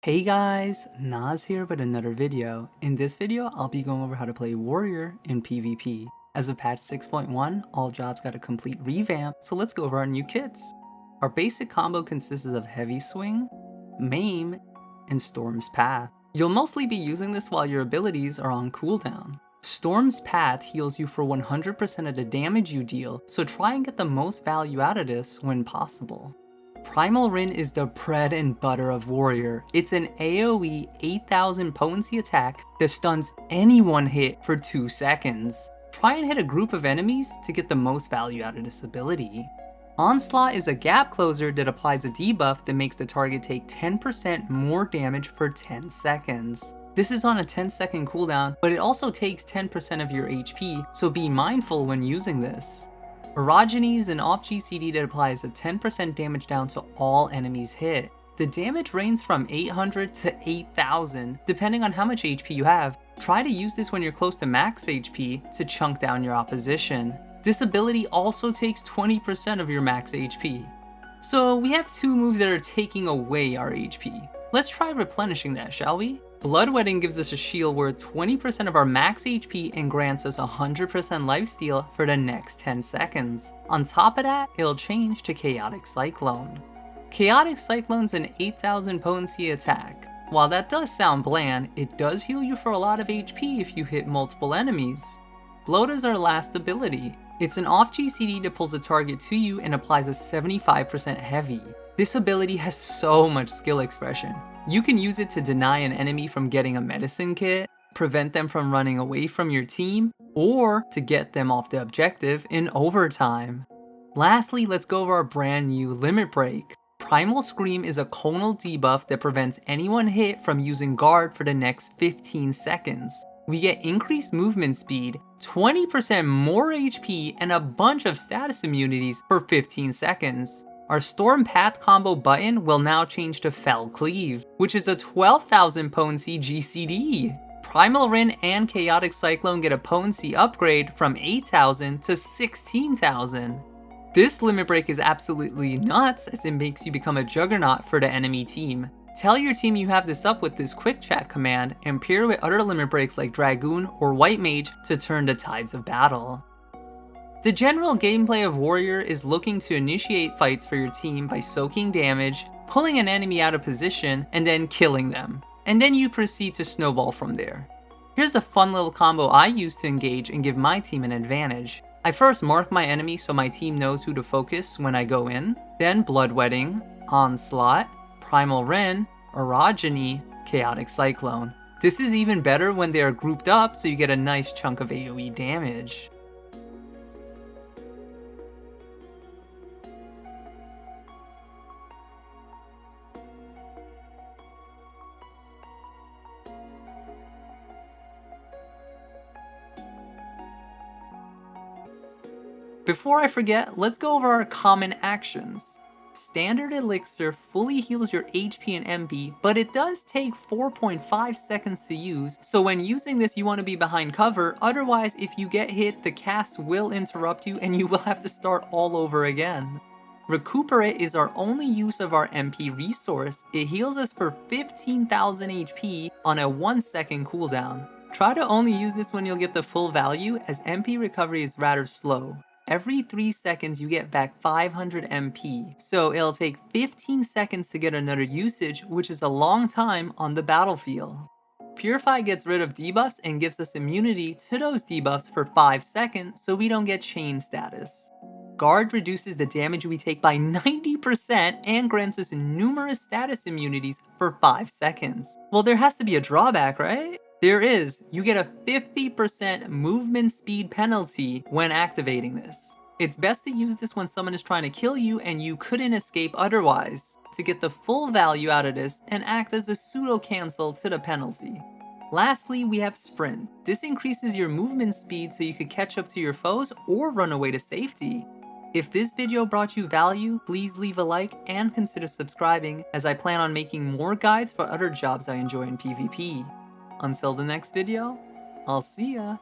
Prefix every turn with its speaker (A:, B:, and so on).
A: Hey guys, Naz here with another video. In this video, I'll be going over how to play Warrior in PvP. As of patch 6.1, all jobs got a complete revamp, so let's go over our new kits. Our basic combo consists of Heavy Swing, Maim, and Storm's Path. You'll mostly be using this while your abilities are on cooldown. Storm's Path heals you for 100% of the damage you deal, so try and get the most value out of this when possible. Primal Rin is the bread and butter of Warrior. It's an AoE 8000 potency attack that stuns anyone hit for 2 seconds. Try and hit a group of enemies to get the most value out of this ability. Onslaught is a gap closer that applies a debuff that makes the target take 10% more damage for 10 seconds. This is on a 10-second cooldown, but it also takes 10% of your HP, so be mindful when using this. Herogenes is an off GCD that applies a 10% damage down to all enemies hit. The damage ranges from 800 to 8000, depending on how much HP you have. Try to use this when you're close to max HP to chunk down your opposition. This ability also takes 20% of your max HP. So we have two moves that are taking away our HP. Let's try replenishing that, shall we? Bloodwetting gives us a shield worth 20% of our max HP and grants us 100% lifesteal for the next 10 seconds. On top of that, it'll change to Chaotic Cyclone. Chaotic Cyclone's an 8000 potency attack. While that does sound bland, it does heal you for a lot of HP if you hit multiple enemies. Bloat is our last ability. It's an off GCD that pulls a target to you and applies a 75% heavy. This ability has so much skill expression. You can use it to deny an enemy from getting a medicine kit, prevent them from running away from your team, or to get them off the objective in overtime. Lastly, let's go over our brand new Limit Break. Primal Scream is a conal debuff that prevents anyone hit from using guard for the next 15 seconds. We get increased movement speed, 20% more HP, and a bunch of status immunities for 15 seconds. Our Storm Path combo button will now change to Fell Cleave, which is a 12,000 potency GCD. Primal Rin and Chaotic Cyclone get a potency upgrade from 8,000 to 16,000. This limit break is absolutely nuts as it makes you become a juggernaut for the enemy team. Tell your team you have this up with this quick chat command and pair with other limit breaks like Dragoon or White Mage to turn the tides of battle. The general gameplay of Warrior is looking to initiate fights for your team by soaking damage, pulling an enemy out of position, and then killing them. And then you proceed to snowball from there. Here's a fun little combo I use to engage and give my team an advantage. I first mark my enemy so my team knows who to focus when I go in, then Bloodwetting, Onslaught, Primal Rin, Herogenes, Chaotic Cyclone. This is even better when they are grouped up so you get a nice chunk of AoE damage. Before I forget, let's go over our common actions. Standard Elixir fully heals your HP and MP, but it does take 4.5 seconds to use, so when using this you want to be behind cover, otherwise if you get hit the cast will interrupt you and you will have to start all over again. Recuperate is our only use of our MP resource. It heals us for 15,000 HP on a 1 second cooldown. Try to only use this when you'll get the full value as MP recovery is rather slow. Every 3 seconds you get back 500 MP, so it'll take 15 seconds to get another usage, which is a long time on the battlefield. Purify gets rid of debuffs and gives us immunity to those debuffs for 5 seconds so we don't get chain status. Guard reduces the damage we take by 90% and grants us numerous status immunities for 5 seconds. Well, there has to be a drawback, right? There is. You get a 50% movement speed penalty when activating this. It's best to use this when someone is trying to kill you and you couldn't escape otherwise, to get the full value out of this and act as a pseudo cancel to the penalty. Lastly, we have Sprint. This increases your movement speed so you could catch up to your foes or run away to safety. If this video brought you value, please leave a like and consider subscribing as I plan on making more guides for other jobs I enjoy in PvP. Until the next video, I'll see ya!